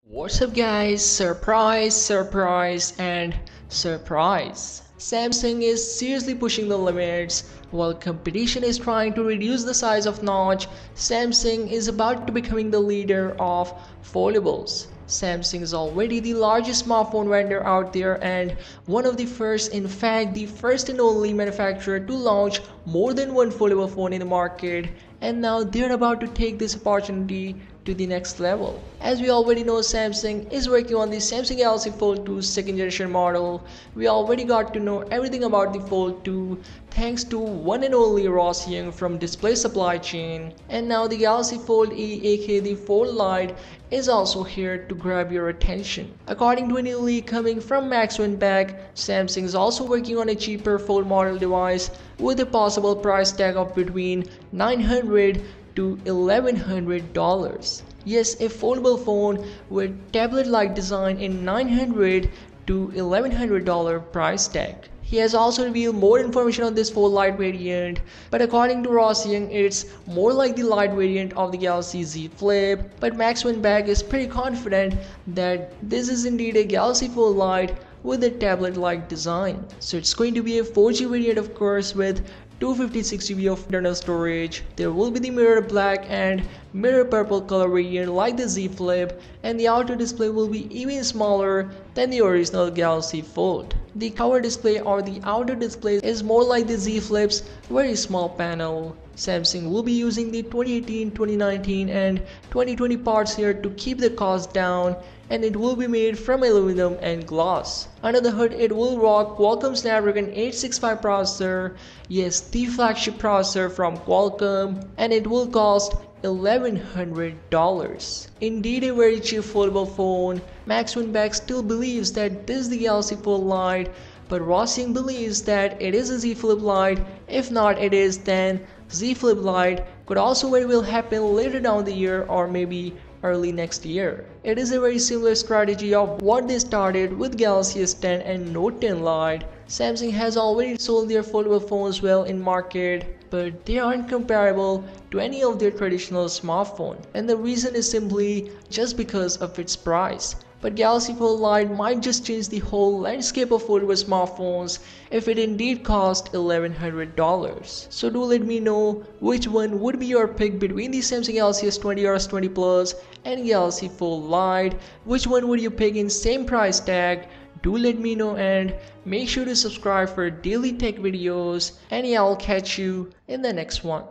What's up guys? Surprise, surprise and surprise. Samsung is seriously pushing the limits. While competition is trying to reduce the size of notch, Samsung is about to becoming the leader of foldables. Samsung is already the largest smartphone vendor out there and one of the first, in fact the first and only manufacturer to launch more than one foldable phone in the market, and now they're about to take this opportunity to the next level. As we already know, Samsung is working on the Samsung Galaxy Fold 2 second generation model. We already got to know everything about the Fold 2 thanks to one and only Ross Young from Display Supply Chain, and now the Galaxy Fold E aka the Fold Lite is also here to grab your attention. According to a new leak coming from Max Winback, Samsung is also working on a cheaper Fold model device with a possible price tag of between $900 to $1,100. Yes, a foldable phone with tablet-like design in $900 to $1,100 price tag. He has also revealed more information on this Fold Lite variant, but according to Ross Young, it's more like the Lite variant of the Galaxy Z Flip. But Max Winback is pretty confident that this is indeed a Galaxy Fold Lite with a tablet-like design. So it's going to be a 4G variant, of course, with 256 GB of internal storage. There will be the mirror black and mirror purple color variant like the Z Flip, and the outer display will be even smaller than the original Galaxy Fold. The cover display or the outer display is more like the Z Flip's very small panel. Samsung will be using the 2018, 2019 and 2020 parts here to keep the cost down, and it will be made from aluminum and glass. Under the hood, it will rock Qualcomm Snapdragon 865 processor, yes, the flagship processor from Qualcomm, and it will cost $1,100. Indeed a very cheap foldable phone. Max Winback still believes that this is the Galaxy Fold Lite, but Ross Young believes that it is a Z Flip Lite. If not it is, then Z Flip Lite could also very well happen later down the year or maybe early next year. It is a very similar strategy of what they started with Galaxy S10 and Note 10 Lite. Samsung has already sold their foldable phones well in market, but they aren't comparable to any of their traditional smartphone, and the reason is simply just because of its price. But Galaxy Fold Lite might just change the whole landscape of foldable smartphones if it indeed cost $1,100. So do let me know which one would be your pick between the Samsung Galaxy S20 or S20 Plus and Galaxy Fold Lite. Which one would you pick in same price tag? Do let me know, and make sure to subscribe for daily tech videos, and yeah, I'll catch you in the next one.